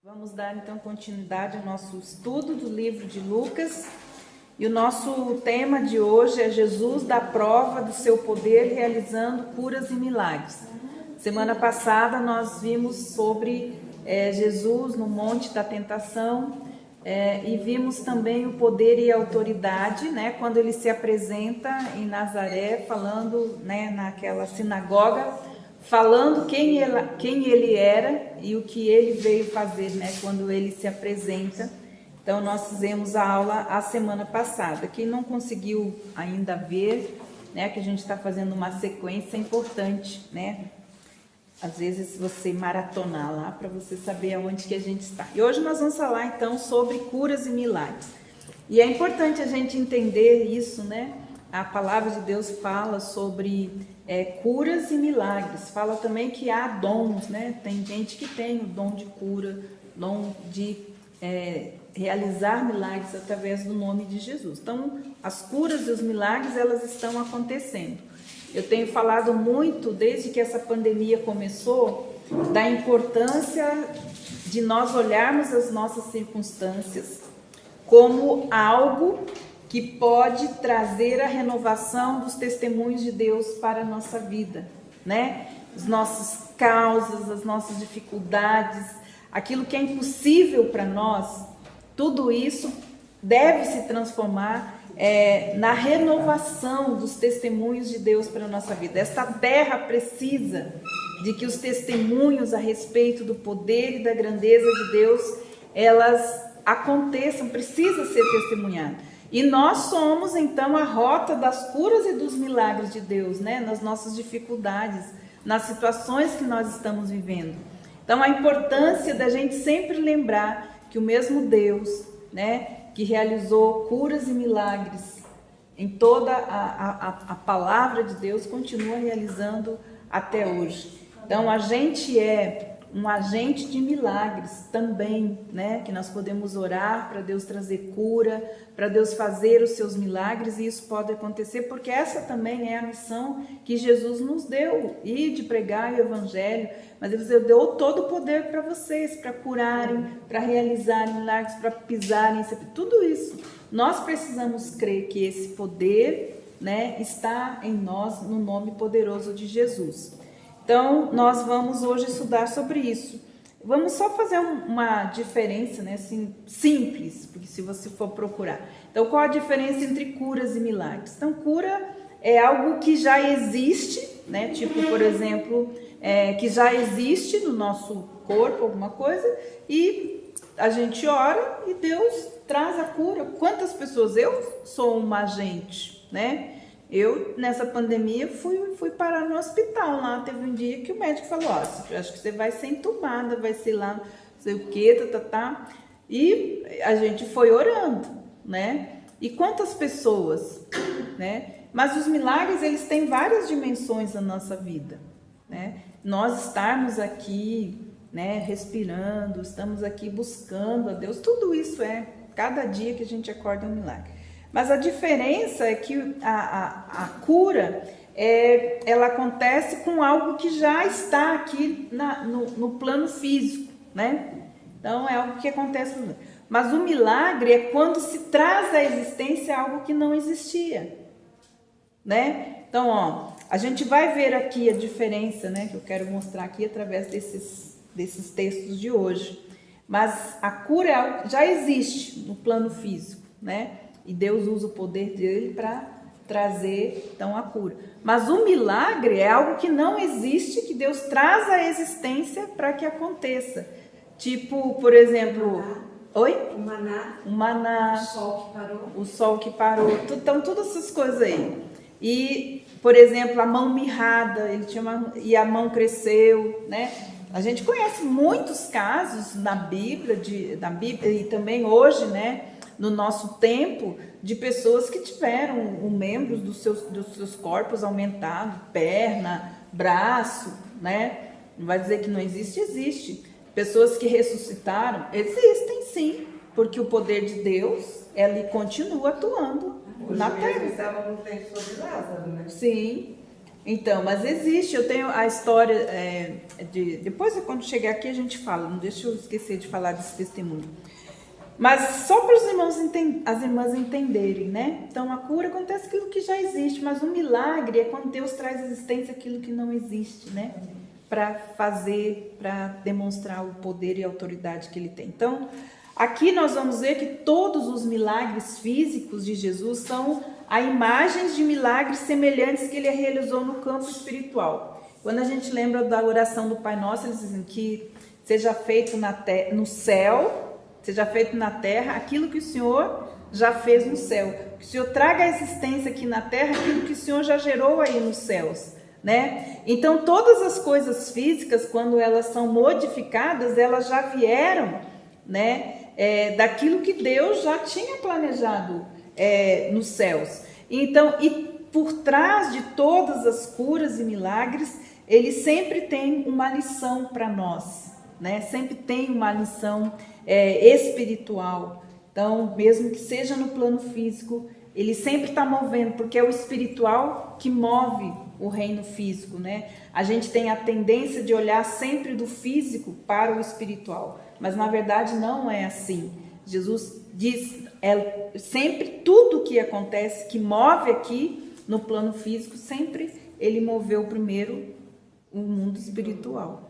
Vamos dar então continuidade ao nosso estudo do livro de Lucas, e o nosso tema de hoje é Jesus dá prova do seu poder realizando curas e milagres. Semana passada nós vimos sobre Jesus no Monte da Tentação, e vimos também o poder e a autoridade, né, quando ele se apresenta em Nazaré, falando, né, naquela sinagoga, falando quem ele era e o que ele veio fazer, né, quando ele se apresenta. Então nós fizemos a aula a semana passada. Quem não conseguiu ainda ver, né, que a gente está fazendo uma sequência importante, né? Às vezes você maratonar lá para você saber aonde que a gente está. E hoje nós vamos falar então sobre curas e milagres. E é importante a gente entender isso, né? A palavra de Deus fala sobre curas e milagres. Fala também que há dons, né? Tem gente que tem o dom de cura, dom de realizar milagres através do nome de Jesus. Então, as curas e os milagres, elas estão acontecendo. Eu tenho falado muito, desde que essa pandemia começou, da importância de nós olharmos as nossas circunstâncias como algo que pode trazer a renovação dos testemunhos de Deus para a nossa vida, né? As nossas causas, as nossas dificuldades, aquilo que é impossível para nós, tudo isso deve se transformar na renovação dos testemunhos de Deus para a nossa vida. Esta terra precisa de que os testemunhos a respeito do poder e da grandeza de Deus, elas aconteçam, precisa ser testemunhado. E nós somos então a rota das curas e dos milagres de Deus, né? Nas nossas dificuldades, nas situações que nós estamos vivendo. Então a importância da gente sempre lembrar que o mesmo Deus, né, que realizou curas e milagres em toda a palavra de Deus, continua realizando até hoje. Então a gente é um agente de milagres também, né? Que nós podemos orar para Deus trazer cura, para Deus fazer os seus milagres, e isso pode acontecer porque essa também é a missão que Jesus nos deu, e de pregar o evangelho. Mas Ele deu todo o poder para vocês, para curarem, para realizarem milagres, para pisarem, tudo isso. Nós precisamos crer que esse poder, né, está em nós, no nome poderoso de Jesus. Então, nós vamos hoje estudar sobre isso. Vamos só fazer uma diferença, né, assim, simples, porque se você for procurar. Então, qual a diferença entre curas e milagres? Então, cura é algo que já existe, né, tipo, por exemplo, que já existe no nosso corpo, alguma coisa, e a gente ora e Deus traz a cura. Quantas pessoas? Eu sou uma agente, né? Eu, nessa pandemia, fui parar no hospital lá. Teve um dia que o médico falou, acho que você vai ser entubada, vai ser lá, não sei o que, E a gente foi orando, né? E quantas pessoas, né? Mas os milagres, eles têm várias dimensões na nossa vida, né? Nós estarmos aqui, né, respirando, estamos aqui buscando a Deus, tudo isso cada dia que a gente acorda é um milagre. Mas a diferença é que a cura, ela acontece com algo que já está aqui no plano físico, né? Então, é algo que acontece. Mas o milagre é quando se traz à existência algo que não existia, né? Então, a gente vai ver aqui a diferença, né? Que eu quero mostrar aqui através desses textos de hoje. Mas a cura é algo que já existe no plano físico, né? E Deus usa o poder dele para trazer, então, a cura. Mas o milagre é algo que não existe, que Deus traz à existência para que aconteça. Tipo, por exemplo... Oi? O maná. O maná. O sol que parou. O sol que parou. Então, todas essas coisas aí. E, por exemplo, a mão mirrada, e a mão cresceu, né? A gente conhece muitos casos na Bíblia, e também hoje, né? No nosso tempo, de pessoas que tiveram membros dos seus corpos aumentados, perna, braço, né? Não vai dizer que não existe, existe. Pessoas que ressuscitaram, existem sim, porque o poder de Deus, ele continua atuando na terra. Eles estavam no tempo sobre Lázaro, né? Sim. Então, mas existe, eu tenho a história depois, quando chegar aqui, a gente fala, não deixa eu esquecer de falar desse testemunho. Mas só para os irmãos as irmãs entenderem, né? Então, a cura acontece aquilo que já existe, mas o milagre é quando Deus traz à existência aquilo que não existe, né? Para fazer, para demonstrar o poder e a autoridade que Ele tem. Então, aqui nós vamos ver que todos os milagres físicos de Jesus são a imagens de milagres semelhantes que Ele realizou no campo espiritual. Quando a gente lembra da oração do Pai Nosso, eles dizem que seja feito no céu, seja feito na terra aquilo que o Senhor já fez no céu. Que o Senhor traga a existência aqui na terra aquilo que o Senhor já gerou aí nos céus, né? Então, todas as coisas físicas, quando elas são modificadas, elas já vieram, né? Daquilo que Deus já tinha planejado nos céus. Então, e por trás de todas as curas e milagres, ele sempre tem uma lição para nós, né? Sempre tem uma lição espiritual. Então, mesmo que seja no plano físico, ele sempre está movendo, porque é o espiritual que move o reino físico, né? A gente tem a tendência de olhar sempre do físico para o espiritual, mas na verdade não é assim. Jesus diz, sempre tudo que acontece, que move aqui no plano físico, sempre ele moveu primeiro o mundo espiritual,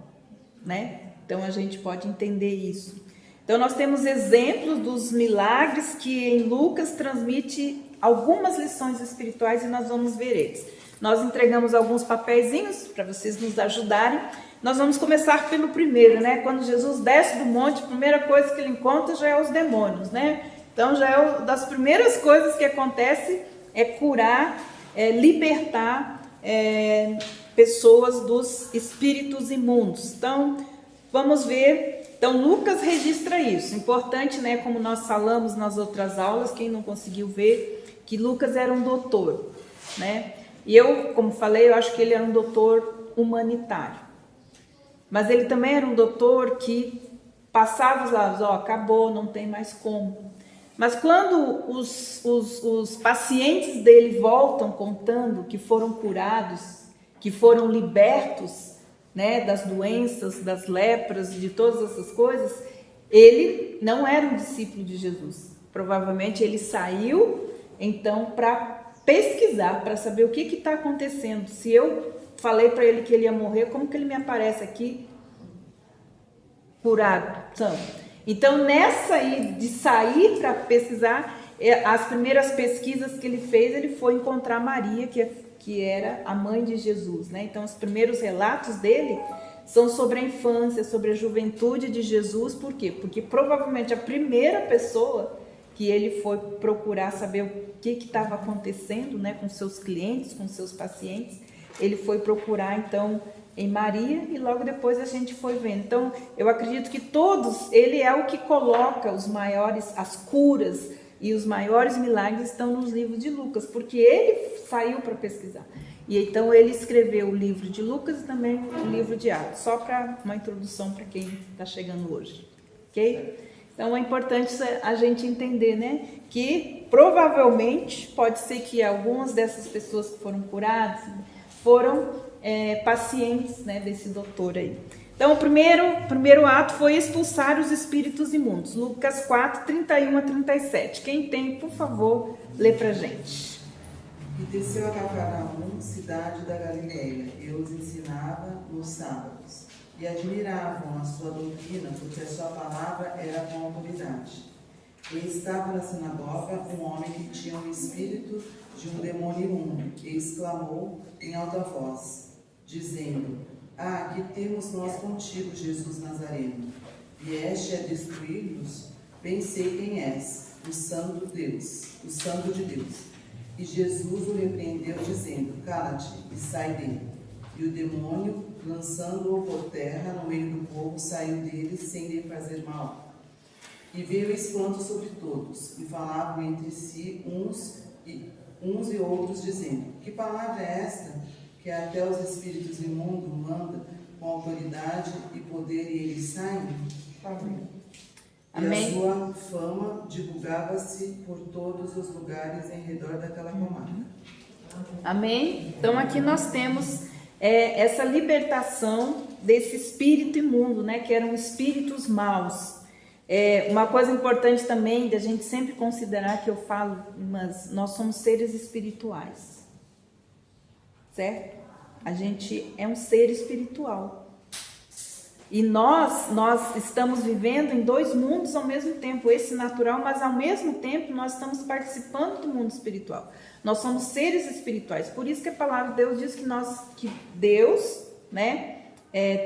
né? Então a gente pode entender isso. Então nós temos exemplos dos milagres que em Lucas transmite algumas lições espirituais e nós vamos ver eles. Nós entregamos alguns papeizinhos para vocês nos ajudarem. Nós vamos começar pelo primeiro, né? Quando Jesus desce do monte, a primeira coisa que ele encontra já é os demônios, né? Então já é uma das primeiras coisas que acontece é curar, libertar pessoas dos espíritos imundos. Então vamos ver. Então, Lucas registra isso. Importante, né? Como nós falamos nas outras aulas, quem não conseguiu ver, que Lucas era um doutor, né? E eu, como falei, eu acho que ele era um doutor humanitário. Mas ele também era um doutor que passava os lados, acabou, não tem mais como. Mas quando os pacientes dele voltam contando que foram curados, que foram libertos, né, das doenças, das lepras, de todas essas coisas, ele não era um discípulo de Jesus. Provavelmente ele saiu, então, para pesquisar, para saber o que está acontecendo. Se eu falei para ele que ele ia morrer, como que ele me aparece aqui curado? Então, nessa aí de sair para pesquisar, as primeiras pesquisas que ele fez, ele foi encontrar Maria, que era a mãe de Jesus, né? Então, os primeiros relatos dele são sobre a infância, sobre a juventude de Jesus. Por quê? Porque provavelmente a primeira pessoa que ele foi procurar saber o que estava acontecendo, né, com seus clientes, com seus pacientes, ele foi procurar, então, em Maria, e logo depois a gente foi vendo. Então, eu acredito que todos, ele é o que coloca as curas e os maiores milagres estão nos livros de Lucas, porque ele saiu para pesquisar. E então ele escreveu o livro de Lucas e também o livro de Atos, só para uma introdução para quem está chegando hoje, ok? Então é importante a gente entender, né, que provavelmente pode ser que algumas dessas pessoas que foram curadas foram pacientes, né, desse doutor aí. Então o primeiro ato foi expulsar os espíritos imundos. Lucas 4, 31 a 37. Quem tem, por favor, lê para a gente. E desceu a Cafarnaum, cidade da Galileia, e os ensinava nos sábados. E admiravam a sua doutrina, porque a sua palavra era com autoridade. E estava na sinagoga um homem que tinha um espírito de um demônio imundo, e exclamou em alta voz, dizendo: que temos nós contigo, Jesus Nazareno? Vieste a destruir-nos? Bem sei quem és, o Santo de Deus. E Jesus o repreendeu, dizendo: cala-te e sai dele. E o demônio, lançando-o por terra no meio do povo, saiu dele sem lhe fazer mal. E veio espanto sobre todos, e falavam entre si uns e outros, dizendo: que palavra é esta, que até os espíritos imundos manda com autoridade e poder, e eles saem? Amém. Amém. E a sua fama divulgava-se por todos os lugares em redor daquela comarca. Amém? Então aqui nós temos essa libertação desse espírito imundo, né? Que eram espíritos maus. Uma coisa importante também da gente sempre considerar, que eu falo, mas nós somos seres espirituais, certo? A gente é um ser espiritual. E nós estamos vivendo em dois mundos ao mesmo tempo, esse natural, mas ao mesmo tempo nós estamos participando do mundo espiritual. Nós somos seres espirituais. Por isso que a palavra de Deus diz que Deus, né,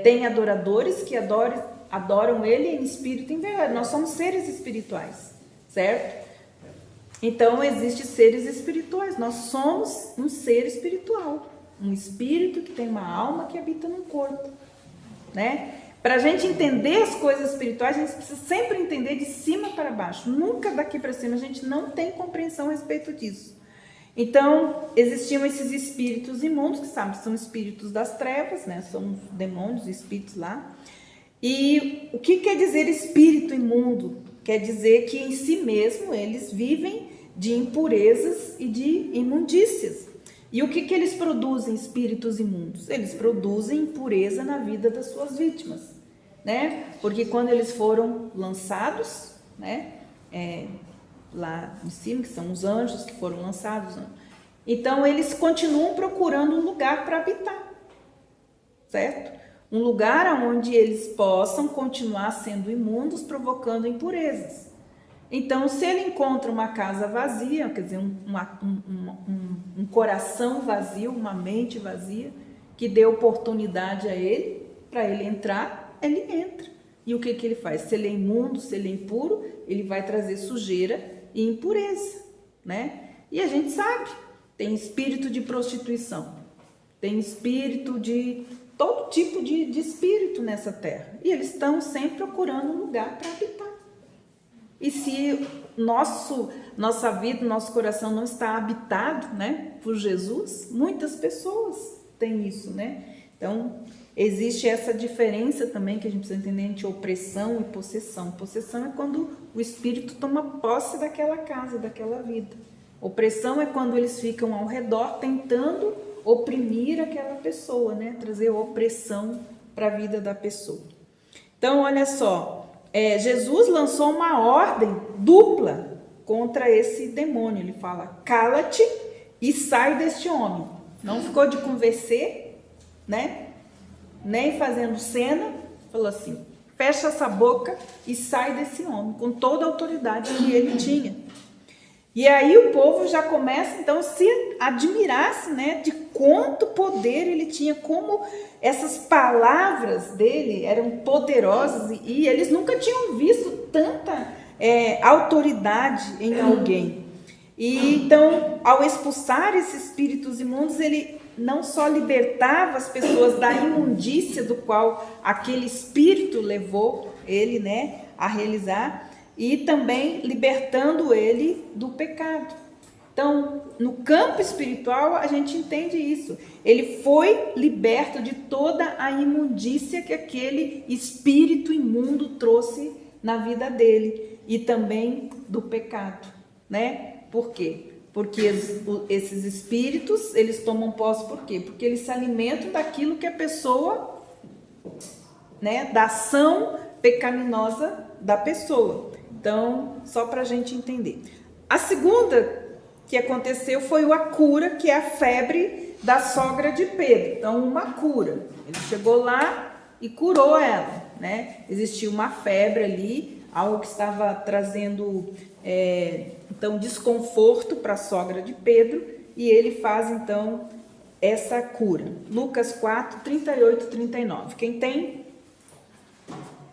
tem adoradores que adoram Ele em espírito e em verdade. Nós somos seres espirituais, certo? Então, existem seres espirituais. Nós somos um ser espiritual, um espírito que tem uma alma que habita num corpo, né? Para a gente entender as coisas espirituais, a gente precisa sempre entender de cima para baixo, nunca daqui para cima. A gente não tem compreensão a respeito disso. Então, existiam esses espíritos imundos, que são espíritos das trevas, né? São demônios, espíritos lá. E o que quer dizer espírito imundo? Quer dizer que em si mesmo eles vivem de impurezas e de imundícias. E o que eles produzem, espíritos imundos? Eles produzem impureza na vida das suas vítimas, né? Porque quando eles foram lançados, né? Lá em cima, que são os anjos que foram lançados, né? Então eles continuam procurando um lugar para habitar, certo? Um lugar onde eles possam continuar sendo imundos, provocando impurezas. Então, se ele encontra uma casa vazia, quer dizer, um coração vazio, uma mente vazia, que dê oportunidade a ele, para ele entrar, ele entra. E o que ele faz? Se ele é imundo, se ele é impuro, ele vai trazer sujeira e impureza, né? E a gente sabe, tem espírito de prostituição, tem espírito de todo tipo de espírito nessa terra. E eles estão sempre procurando um lugar para habitar. E se nossa vida, nosso coração não está habitado, né, por Jesus, muitas pessoas têm isso, né? Então, existe essa diferença também que a gente precisa entender entre opressão e possessão. Possessão é quando o espírito toma posse daquela casa, daquela vida. Opressão é quando eles ficam ao redor tentando oprimir aquela pessoa, né? Trazer opressão para a vida da pessoa. Então, olha só, Jesus lançou uma ordem dupla contra esse demônio. Ele fala: cala-te e sai deste homem. Não ficou de conversar, né? Nem fazendo cena. Falou assim: fecha essa boca e sai desse homem, com toda a autoridade que ele tinha. E aí o povo já começa então a se admirar, né, de quanto poder ele tinha, como essas palavras dele eram poderosas, e eles nunca tinham visto tanta autoridade em alguém. E então, ao expulsar esses espíritos imundos, ele não só libertava as pessoas da imundícia do qual aquele espírito levou ele, né, a realizar, e também libertando ele do pecado. Então, no campo espiritual, a gente entende isso. Ele foi liberto de toda a imundícia que aquele espírito imundo trouxe na vida dele, e também do pecado, né? Por quê? Porque esses espíritos, eles tomam posse por quê? Porque eles se alimentam daquilo que a pessoa, né, da ação pecaminosa da pessoa. Então, só para a gente entender. A segunda que aconteceu foi a cura, que é a febre da sogra de Pedro. Então, uma cura. Ele chegou lá e curou ela, né? Existia uma febre ali, algo que estava trazendo então desconforto para a sogra de Pedro, e ele faz então essa cura. Lucas 4, 38 e 39. Quem tem?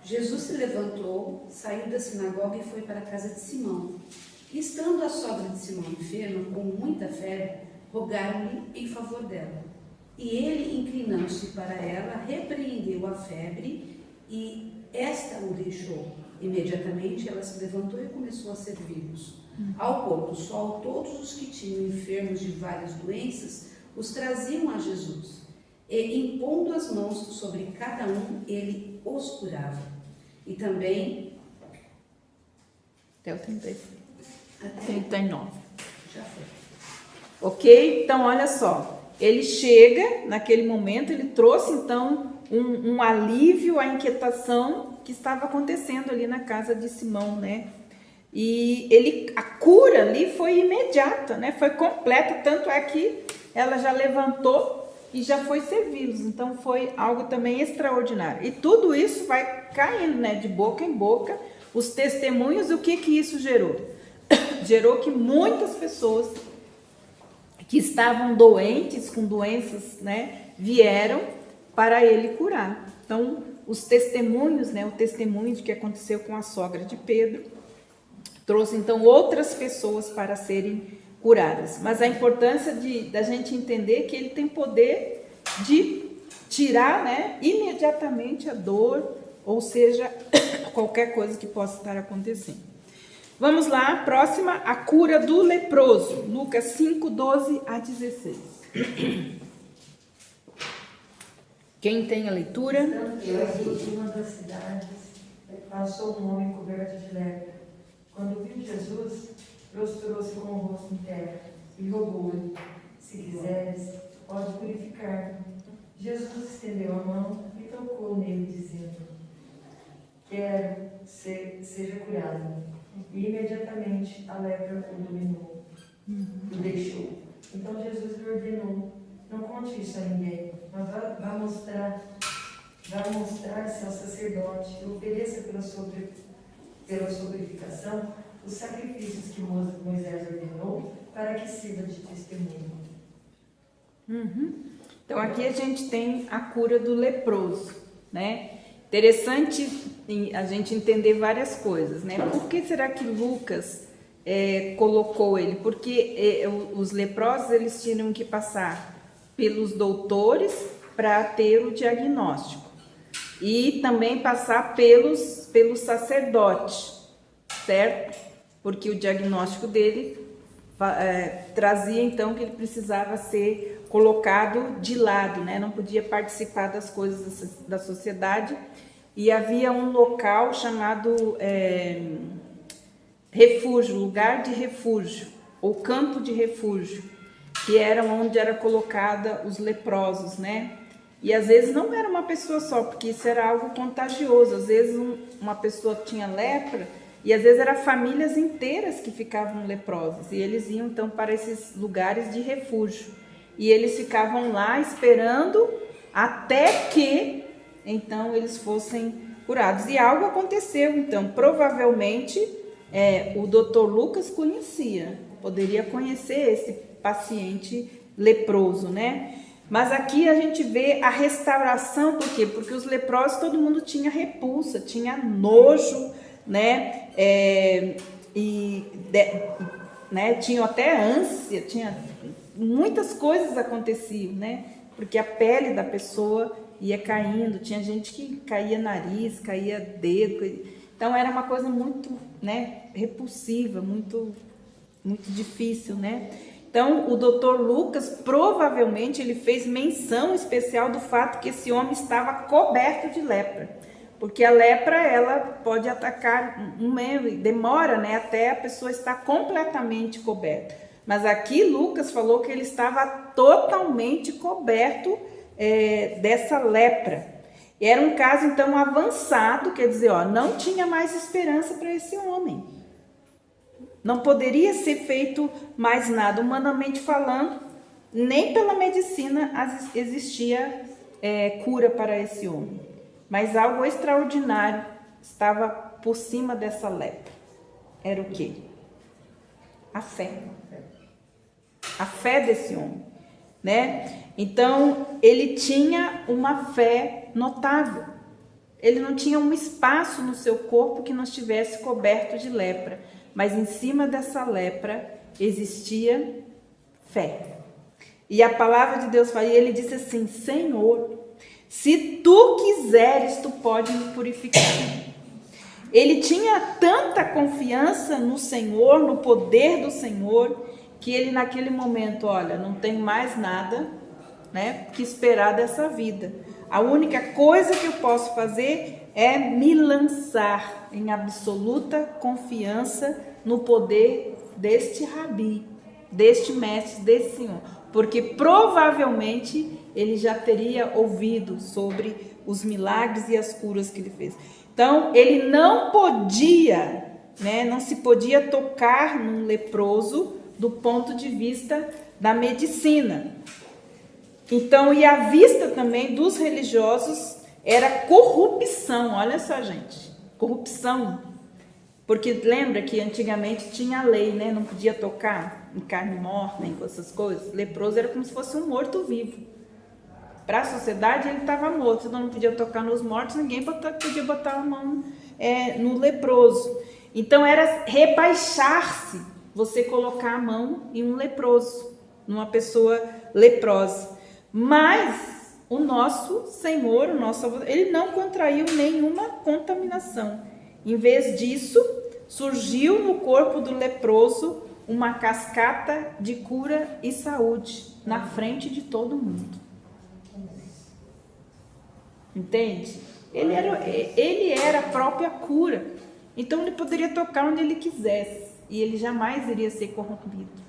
Jesus se levantou, saiu da sinagoga e foi para a casa de Simão. E estando a sogra de Simão enferma, com muita febre, rogaram-lhe em favor dela. E ele, inclinando-se para ela, repreendeu a febre, e esta o deixou. Imediatamente ela se levantou e começou a servi-los. Ao pôr do sol, todos os que tinham enfermos de várias doenças os traziam a Jesus. E, impondo as mãos sobre cada um, ele os curava. E também... Até o 39. Já foi. Ok? Então, olha só. Ele chega, naquele momento, ele trouxe, então, um alívio à inquietação que estava acontecendo ali na casa de Simão, né? E a cura ali foi imediata, né? Foi completa, tanto é que ela já levantou e já foi servi-los. Então foi algo também extraordinário. E tudo isso vai caindo, né? De boca em boca, os testemunhos. O que isso gerou? Gerou que muitas pessoas que estavam doentes, com doenças, né? Vieram para ele curar. Então os testemunhos, né? O testemunho de que aconteceu com a sogra de Pedro trouxe então outras pessoas para serem curadas. Mas a importância da gente entender que ele tem poder de tirar, né, imediatamente a dor, ou seja, qualquer coisa que possa estar acontecendo. Vamos lá, próxima, a cura do leproso, Lucas 5, 12 a 16. Quem tem a leitura? Em uma das cidades, passou um homem coberto de lepra. Quando viu Jesus, prostrou-se com o rosto em terra e rogou-lhe: se quiseres, pode purificar-me. Jesus estendeu a mão e tocou nele, dizendo: quero, seja curado. E imediatamente a lepra o dominou, o deixou. Então Jesus lhe ordenou: não conte isso a ninguém, mas vá mostrar-se ao sacerdote e ofereça pela sua purificação os sacrifícios que Moisés ordenou, para que sirva de testemunho. Então aqui a gente tem a cura do leproso, né? Interessante a gente entender várias coisas, né? Por que será que Lucas colocou ele? Porque os leprosos eles tinham que passar pelos doutores para ter o diagnóstico e também passar pelos sacerdotes, certo? Porque o diagnóstico dele trazia então que ele precisava ser colocado de lado, né? Não podia participar das coisas da sociedade. E havia um local chamado refúgio, lugar de refúgio, ou campo de refúgio, que era onde era colocada os leprosos, né? E às vezes não era uma pessoa só, porque isso era algo contagioso. Às vezes uma pessoa tinha lepra e às vezes eram famílias inteiras que ficavam leprosas. E eles iam então para esses lugares de refúgio. E eles ficavam lá esperando até que então eles fossem curados. E algo aconteceu, então, provavelmente o doutor Lucas poderia conhecer esse paciente leproso, né? Mas aqui a gente vê a restauração, por quê? Porque os leprosos, todo mundo tinha repulsa, tinha nojo, né? Tinham até ânsia, tinha muitas coisas aconteciam, né? Porque a pele da pessoa ia caindo, tinha gente que caía nariz, caía dedo, então era uma coisa muito, né, repulsiva, muito, muito difícil, né? Então o doutor Lucas provavelmente ele fez menção especial do fato que esse homem estava coberto de lepra, porque a lepra ela pode atacar um membro, demora, né, até a pessoa estar completamente coberta. Mas aqui Lucas falou que ele estava totalmente coberto dessa lepra. E era um caso então avançado, quer dizer, não tinha mais esperança para esse homem. Não poderia ser feito mais nada, humanamente falando, nem pela medicina existia cura para esse homem. Mas algo extraordinário estava por cima dessa lepra. Era o quê? A fé. A fé desse homem, né? Então, ele tinha uma fé notável. Ele não tinha um espaço no seu corpo que não estivesse coberto de lepra, mas em cima dessa lepra existia fé. E a palavra de Deus fala, e ele disse assim: Senhor, se tu quiseres, tu pode me purificar. Ele tinha tanta confiança no Senhor, no poder do Senhor, que ele naquele momento, olha, não tem mais nada, né, que esperar dessa vida. A única coisa que eu posso fazer é me lançar em absoluta confiança no poder deste rabi, deste mestre, desse Senhor, porque provavelmente ele já teria ouvido sobre os milagres e as curas que ele fez. Então, ele não podia, não se podia tocar num leproso do ponto de vista da medicina. Então, e a vista também dos religiosos era corrupção, olha só, gente, corrupção. Porque lembra que antigamente tinha a lei, não podia tocar em carne morta, nem com essas coisas. Leproso era como se fosse um morto-vivo. Para a sociedade ele estava morto, então não podia tocar nos mortos, ninguém podia botar a mão no leproso. Então era rebaixar-se você colocar a mão em um leproso, numa pessoa leprosa. Mas o nosso Senhor, o nosso Salvador, ele não contraiu nenhuma contaminação. Em vez disso, surgiu no corpo do leproso uma cascata de cura e saúde na frente de todo mundo. Entende? Ele era a própria cura. Então ele poderia tocar onde ele quisesse e ele jamais iria ser corrompido.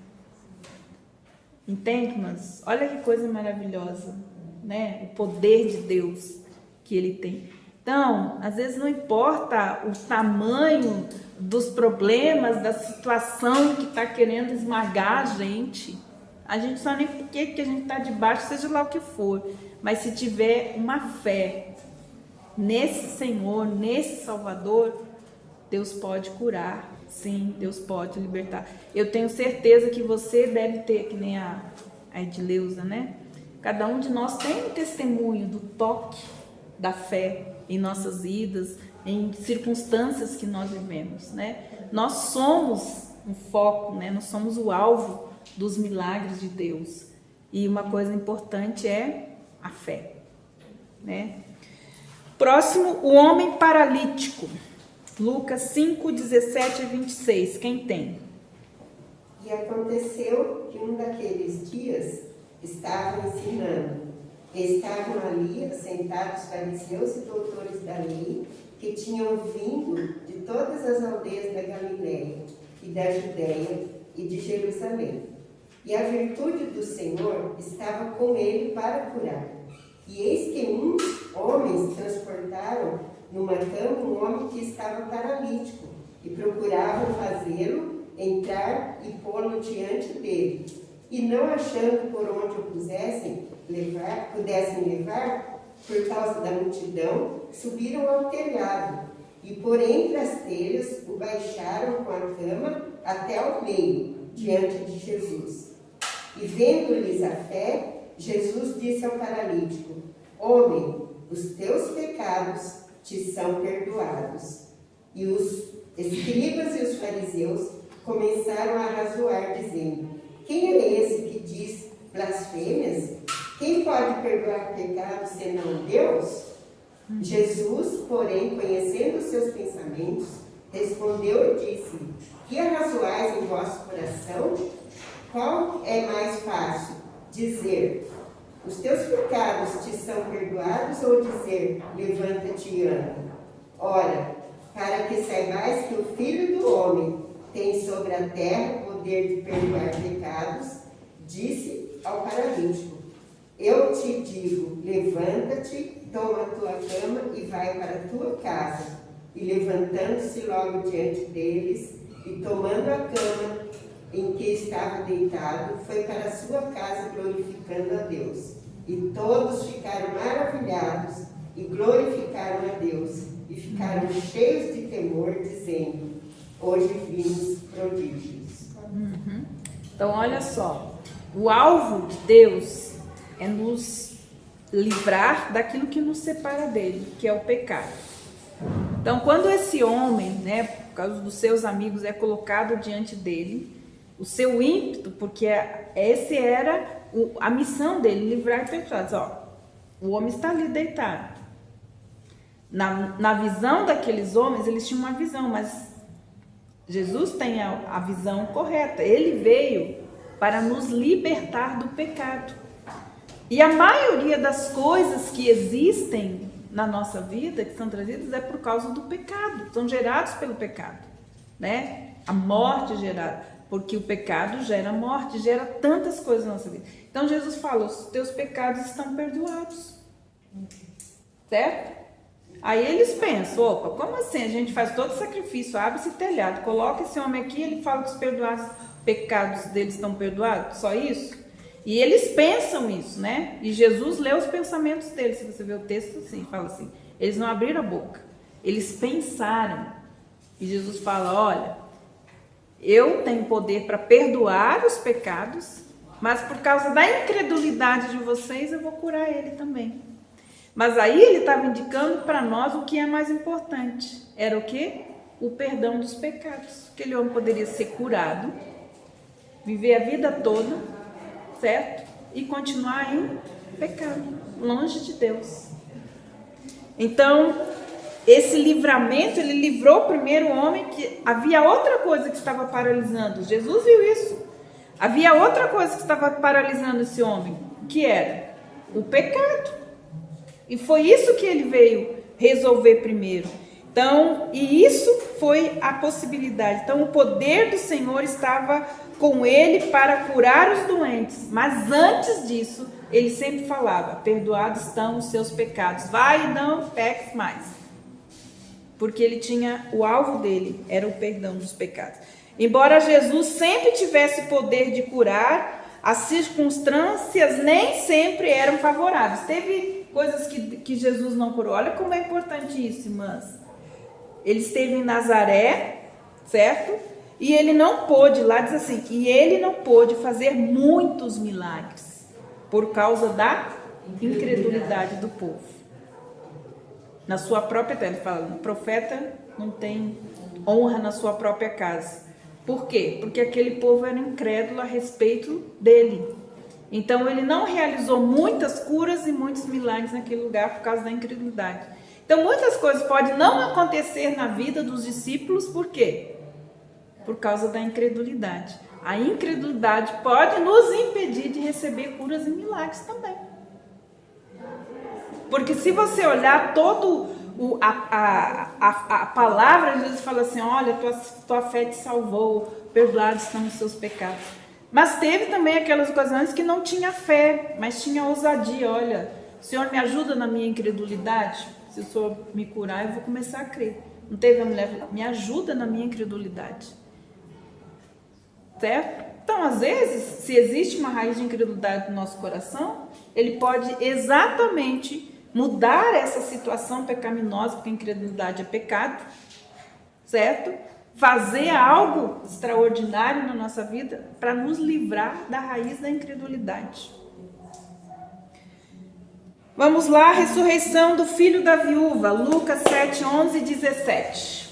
Entende, mas olha que coisa maravilhosa, o poder de Deus que ele tem. Então, às vezes não importa o tamanho dos problemas, da situação que está querendo esmagar a gente não sabe nem por que a gente está debaixo, seja lá o que for. Mas se tiver uma fé nesse Senhor, nesse Salvador, Deus pode curar, sim, Deus pode libertar. Eu tenho certeza que você deve ter, que nem a Edileuza, Cada um de nós tem um testemunho do toque da fé em nossas vidas, em circunstâncias que nós vivemos, Nós somos um foco, nós somos o alvo dos milagres de Deus. E uma coisa importante é a fé, Próximo, o homem paralítico. Lucas 5, 17 e 26. Quem tem? E aconteceu que um daqueles dias estava ensinando. Estavam ali assentados fariseus e doutores da lei, que tinham vindo de todas as aldeias da Galiléia e da Judéia e de Jerusalém. E a virtude do Senhor estava com ele para curar. E eis que uns homens transportaram numa cama um homem que estava paralítico, e procuravam fazê-lo entrar e pô-lo diante dele. E não achando por onde o pudessem levar, por causa da multidão, subiram ao telhado, e por entre as telhas o baixaram com a cama até ao meio, diante de Jesus. E vendo-lhes a fé, Jesus disse ao paralítico: Homem, os teus pecados te são perdoados. E os escribas e os fariseus começaram a razoar, dizendo: Quem é esse que diz blasfêmias? Quem pode perdoar pecados senão Deus? Jesus, porém, conhecendo os seus pensamentos, respondeu e disse: Que arrazoais em vosso coração? Qual é mais fácil, dizer: Os teus pecados te são perdoados, ou dizer: Levanta-te e anda? Ora, para que saibais que o Filho do Homem tem sobre a terra o poder de perdoar pecados, disse ao paralítico: Eu te digo, levanta-te, toma a tua cama e vai para a tua casa. E levantando-se logo diante deles, e tomando a cama em que estava deitado, foi para a sua casa glorificando a Deus. E todos ficaram maravilhados e glorificaram a Deus, e ficaram cheios de temor, dizendo: Hoje vimos prodígios. Então, olha só, o alvo de Deus é nos livrar daquilo que nos separa dele, que é o pecado. Então, quando esse homem, por causa dos seus amigos, é colocado diante dele, o seu ímpeto, porque esse era a missão dele, livrar pecados. O homem está ali deitado. Na visão daqueles homens, eles tinham uma visão, mas Jesus tem a visão correta. Ele veio para nos libertar do pecado. E a maioria das coisas que existem na nossa vida, que são trazidas, é por causa do pecado. São gerados pelo pecado, A morte gerada. porque o pecado gera morte, gera tantas coisas na nossa vida. Então Jesus falou: os teus pecados estão perdoados, certo? Aí eles pensam: opa, como assim? A gente faz todo sacrifício, abre esse telhado, coloca esse homem aqui, ele fala que os pecados deles estão perdoados, só isso? E eles pensam isso, né? E Jesus lê os pensamentos deles. Se você ver o texto assim, fala assim: eles não abriram a boca, eles pensaram. E Jesus fala: olha, eu tenho poder para perdoar os pecados, mas por causa da incredulidade de vocês, eu vou curar ele também. Mas aí ele estava indicando para nós o que é mais importante. Era o quê? O perdão dos pecados. Aquele homem poderia ser curado, viver a vida toda, certo? E continuar em pecado, longe de Deus. Então, esse livramento, ele livrou o primeiro homem, que havia outra coisa que estava paralisando. Jesus viu isso. Havia outra coisa que estava paralisando esse homem, que era o pecado. E foi isso que ele veio resolver primeiro. Então, e isso foi a possibilidade. Então, o poder do Senhor estava com ele para curar os doentes. Mas antes disso, ele sempre falava: perdoados estão os seus pecados. Vai e não peques mais. Porque ele tinha, o alvo dele era o perdão dos pecados. Embora Jesus sempre tivesse poder de curar, as circunstâncias nem sempre eram favoráveis. Teve coisas que Jesus não curou. Olha como é importante isso, irmãs. Ele esteve em Nazaré, certo? E ele não pôde, lá diz assim, e ele não pôde fazer muitos milagres por causa da incredulidade do povo. Na sua própria terra, ele fala: o profeta não tem honra na sua própria casa. Por quê? Porque aquele povo era incrédulo a respeito dele. Então ele não realizou muitas curas e muitos milagres naquele lugar por causa da incredulidade. Então muitas coisas podem não acontecer na vida dos discípulos, por quê? Por causa da incredulidade. A incredulidade pode nos impedir de receber curas e milagres também. Porque se você olhar todo a palavra, Jesus fala assim: olha, tua fé te salvou, perdoados estão os seus pecados. Mas teve também aquelas ocasiões que não tinha fé, mas tinha ousadia. Olha, o Senhor me ajuda na minha incredulidade, se o Senhor me curar, eu vou começar a crer. Não teve a mulher: me ajuda na minha incredulidade. Certo? Então, às vezes, se existe uma raiz de incredulidade no nosso coração, ele pode exatamente mudar essa situação pecaminosa, porque a incredulidade é pecado, certo? Fazer algo extraordinário na nossa vida para nos livrar da raiz da incredulidade. Vamos lá, a ressurreição do filho da viúva, Lucas 7, 11 e 17.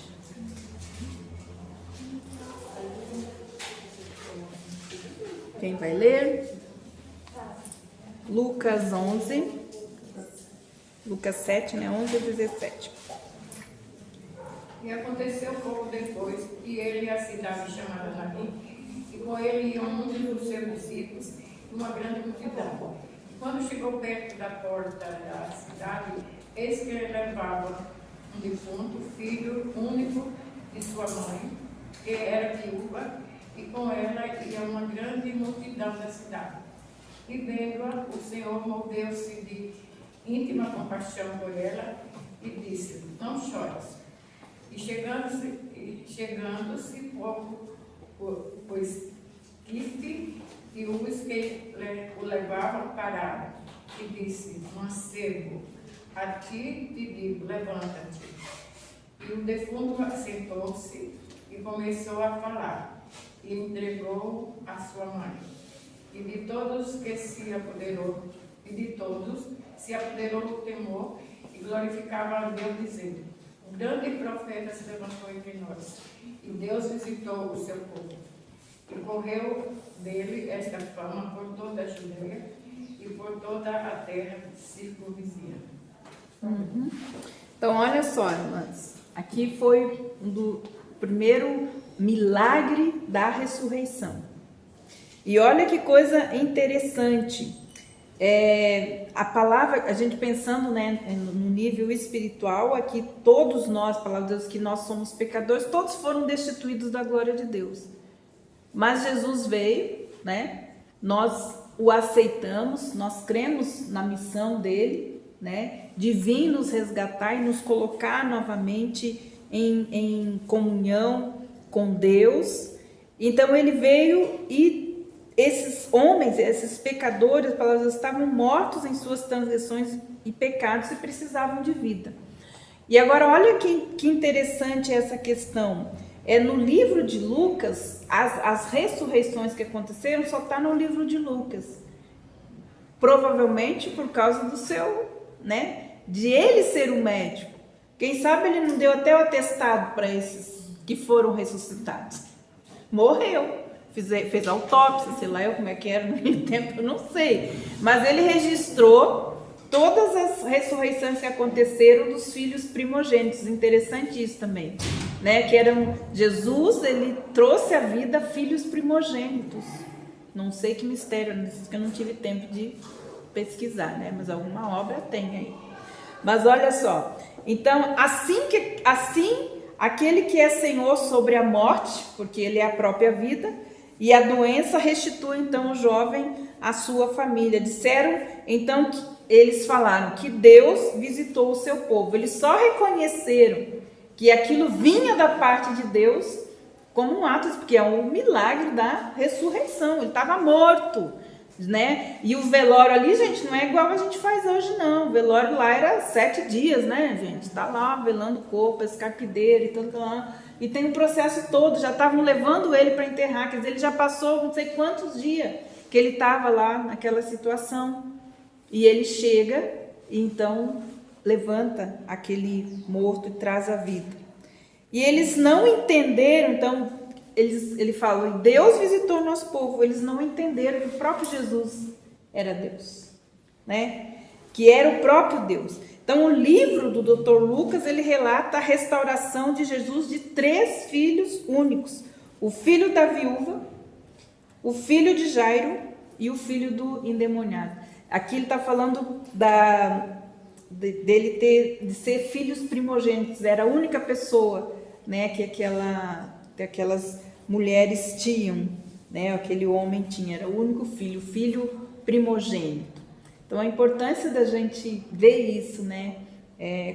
Quem vai ler? Lucas 11, Lucas 7, 11 e 17. E aconteceu pouco depois que ele e a cidade chamada Naim, e com ele iam muitos dos seus discípulos e uma grande multidão. Quando chegou perto da porta da cidade, eis que ele levava um defunto, filho único de sua mãe, que era viúva, e com ela ia uma grande multidão da cidade. E vendo-a, o Senhor moveu-se de íntima compaixão por ela e disse: não chores. E chegando-se pois Quiste e os que o levavam pararam, e disse: mancebo, a ti te digo, levanta-te. E o defunto assentou-se e começou a falar, e entregou a sua mãe. E de todos se apoderou o temor, e glorificava a Deus, dizendo: um grande profeta se levantou entre nós, e Deus visitou o seu povo. E correu dele esta fama por toda a Judeia e por toda a terra circunvizinha. Então, olha só, irmãs, aqui foi do primeiro milagre da ressurreição. E olha que coisa interessante. A palavra, a gente pensando, né, no nível espiritual, aqui todos nós, a palavra de Deus, que nós somos pecadores, todos foram destituídos da glória de Deus. Mas Jesus veio, né? Nós o aceitamos, nós cremos na missão dele, né? De vir nos resgatar e nos colocar novamente em comunhão com Deus. Então ele veio e esses homens, esses pecadores, elas estavam mortos em suas transgressões e pecados e precisavam de vida. E agora olha que interessante essa questão. No livro de Lucas, as ressurreições que aconteceram só está no livro de Lucas. Provavelmente por causa do seu, né? De ele ser o médico. Quem sabe ele não deu até o atestado para esses que foram ressuscitados. Morreu. Fez autópsia, sei lá eu como é que era no tempo, eu não sei. Mas ele registrou todas as ressurreições que aconteceram dos filhos primogênitos. Interessante isso também, né? Que eram Jesus, ele trouxe à vida filhos primogênitos. Não sei que mistério, que eu não tive tempo de pesquisar, né? Mas alguma obra tem aí. Mas olha só, então assim aquele que é Senhor sobre a morte, porque ele é a própria vida, e a doença, restitui então o jovem à sua família. Disseram então que eles falaram que Deus visitou o seu povo. Eles só reconheceram que aquilo vinha da parte de Deus como um ato, porque é um milagre da ressurreição. Ele estava morto, né? E o velório ali, gente, não é igual a gente faz hoje, não. O velório lá era 7 dias, né, gente? Tá lá velando o corpo, escarpideira e tudo lá. E tem um processo todo, já estavam levando ele para enterrar, quer dizer, ele já passou não sei quantos dias que ele estava lá naquela situação. E ele chega e então levanta aquele morto e traz a vida. E eles não entenderam, então, ele fala, Deus visitou o nosso povo, eles não entenderam que o próprio Jesus era Deus, né? Que era o próprio Deus. Então, o livro do Dr. Lucas, ele relata a restauração de Jesus de 3 filhos únicos. O filho da viúva, o filho de Jairo e o filho do endemoniado. Aqui ele está falando de ser filhos primogênitos. Era a única pessoa, né, que aquelas mulheres tinham, né, aquele homem tinha. Era o único filho, o filho primogênito. Então, a importância da gente ver isso, né?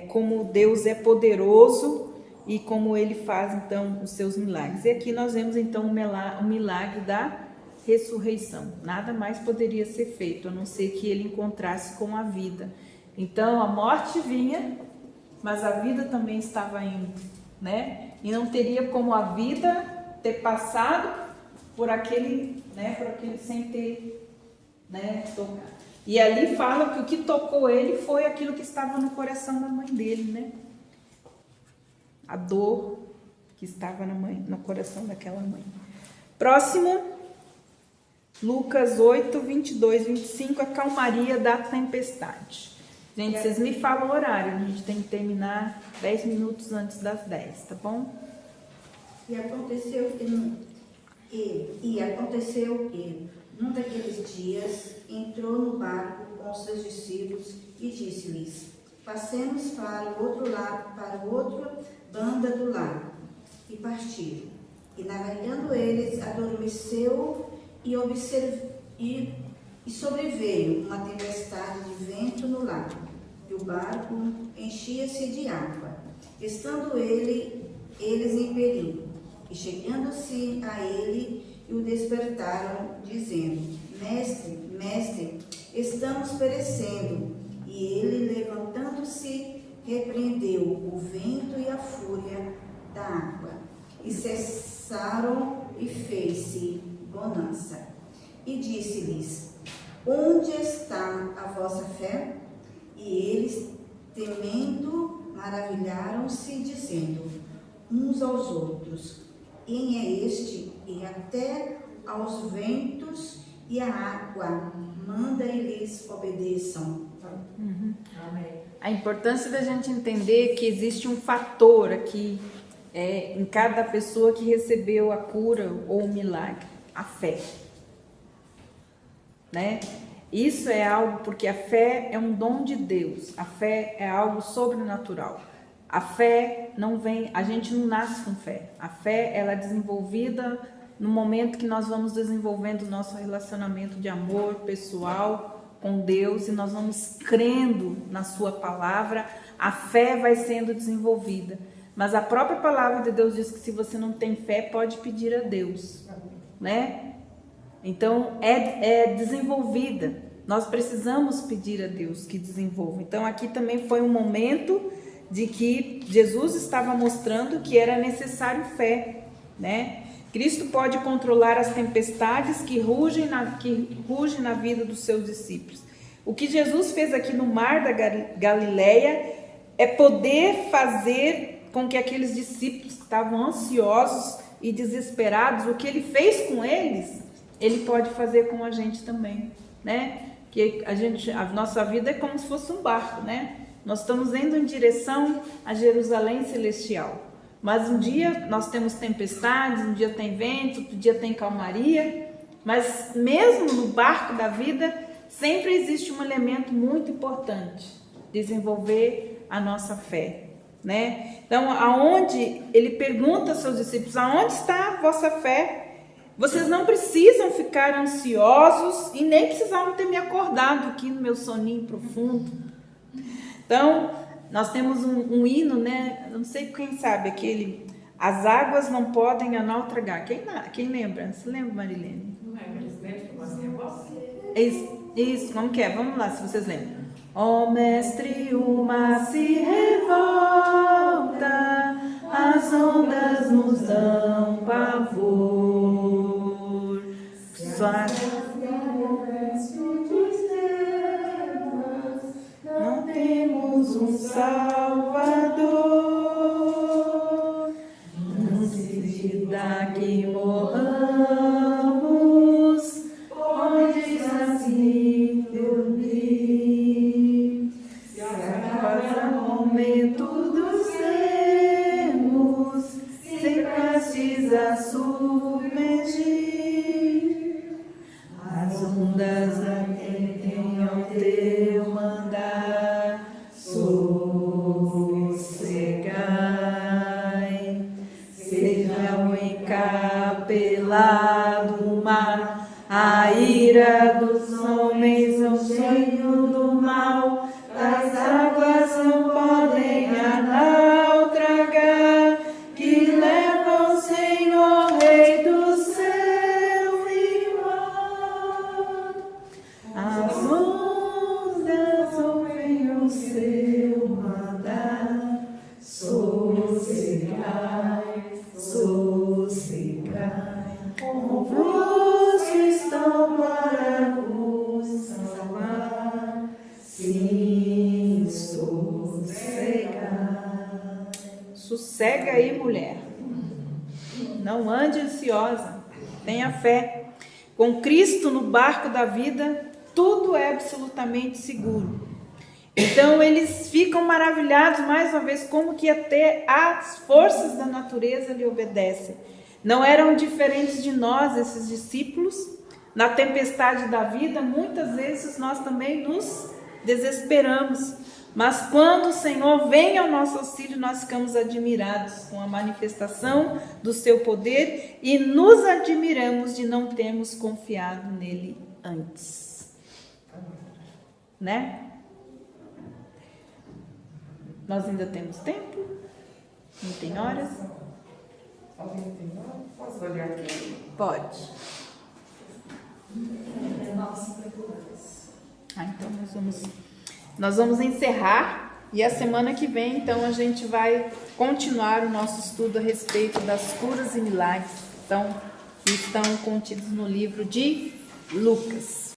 Como Deus é poderoso e como Ele faz, então, os seus milagres. E aqui nós vemos, então, o milagre da ressurreição. Nada mais poderia ser feito, a não ser que Ele encontrasse com a vida. Então, a morte vinha, mas a vida também estava indo, né? E não teria como a vida ter passado por aquele, né? Por aquele sem ter, né? Tocado. E ali fala que o que tocou ele foi aquilo que estava no coração da mãe dele, né? A dor que estava no coração daquela mãe. Próximo, Lucas 8, 22, 25, a calmaria da tempestade. Gente, vocês me falam o horário, a gente tem que terminar 10 minutos antes das 10, tá bom? E aconteceu que num daqueles dias, entrou no barco com os seus discípulos e disse-lhes, passemos para o outro lado, para a outra banda do lago. E partiram. E navegando eles, adormeceu e sobreveio uma tempestade de vento no lago. E o barco enchia-se de água, estando eles em perigo. E chegando-se a ele, o despertaram, dizendo, Mestre, estamos perecendo. E ele, levantando-se, repreendeu o vento e a fúria da água. E cessaram e fez-se bonança. E disse-lhes, onde está a vossa fé? E eles, temendo, maravilharam-se, dizendo uns aos outros, quem é este? E até aos ventos e à água manda e lhes obedeçam. Uhum. A importância da gente entender que existe um fator aqui em cada pessoa que recebeu a cura ou o milagre, a fé, né? Isso é algo, porque a fé é um dom de Deus, a fé é algo sobrenatural. A fé não vem, a gente não nasce com fé. A fé, ela é desenvolvida no momento que nós vamos desenvolvendo o nosso relacionamento de amor pessoal com Deus e nós vamos crendo na sua palavra, a fé vai sendo desenvolvida. Mas a própria palavra de Deus diz que se você não tem fé, pode pedir a Deus, né? Então, é desenvolvida. Nós precisamos pedir a Deus que desenvolva. Então, aqui também foi um momento de que Jesus estava mostrando que era necessário fé, né? Cristo pode controlar as tempestades que rugem na vida dos seus discípulos. O que Jesus fez aqui no mar da Galileia é poder fazer com que aqueles discípulos que estavam ansiosos e desesperados, o que ele fez com eles, ele pode fazer com a gente também, né? Que a nossa vida é como se fosse um barco, né? Nós estamos indo em direção a Jerusalém celestial. Mas um dia nós temos tempestades, um dia tem vento, outro dia tem calmaria. Mas mesmo no barco da vida, sempre existe um elemento muito importante: desenvolver a nossa fé, né? Então, aonde ele pergunta aos seus discípulos: aonde está a vossa fé? Vocês não precisam ficar ansiosos e nem precisavam ter me acordado aqui no meu soninho profundo. Então, nós temos um hino, né? Eu não sei quem sabe, aquele: as águas não podem a naufragar. Quem lembra? Você lembra, Marilene? Não é aqueles versos que você gosta? Isso, como que é? Vamos lá, se vocês lembram. Ó mestre, o mar se revolta, as ondas nos dão pavor. Não temos um Salvador, não se dá que morramos, onde assim dormir. Se acaso momento dos ermos, sem prestes a submergir, as ondas atendem ao teu mandar, sossegai. Seja o encapelado mar, a ira dos homens, o sonho do mal, as águas não podem a naufragar, que levam o Senhor, Rei do céu e mar. As ondas ouvem o seu mandar, sossegai, sossegai. Convosco estão para vos salvar, sim, sossegai. Sossega aí, mulher. Não ande ansiosa, tenha fé. Com Cristo no barco da vida, tudo é absolutamente seguro. Então eles ficam maravilhados mais uma vez como que até as forças da natureza lhe obedecem. Não eram diferentes de nós, esses discípulos. Na tempestade da vida, muitas vezes nós também nos desesperamos. Mas quando o Senhor vem ao nosso auxílio, nós ficamos admirados com a manifestação do seu poder e nos admiramos de não termos confiado nele antes. Né? Nós ainda temos tempo? Não tem horas? Alguém tem hora? Posso olhar aqui? Pode. Então nós vamos encerrar e a semana que vem, então, a gente vai continuar o nosso estudo a respeito das curas e milagres, então, que estão contidos no livro de Lucas.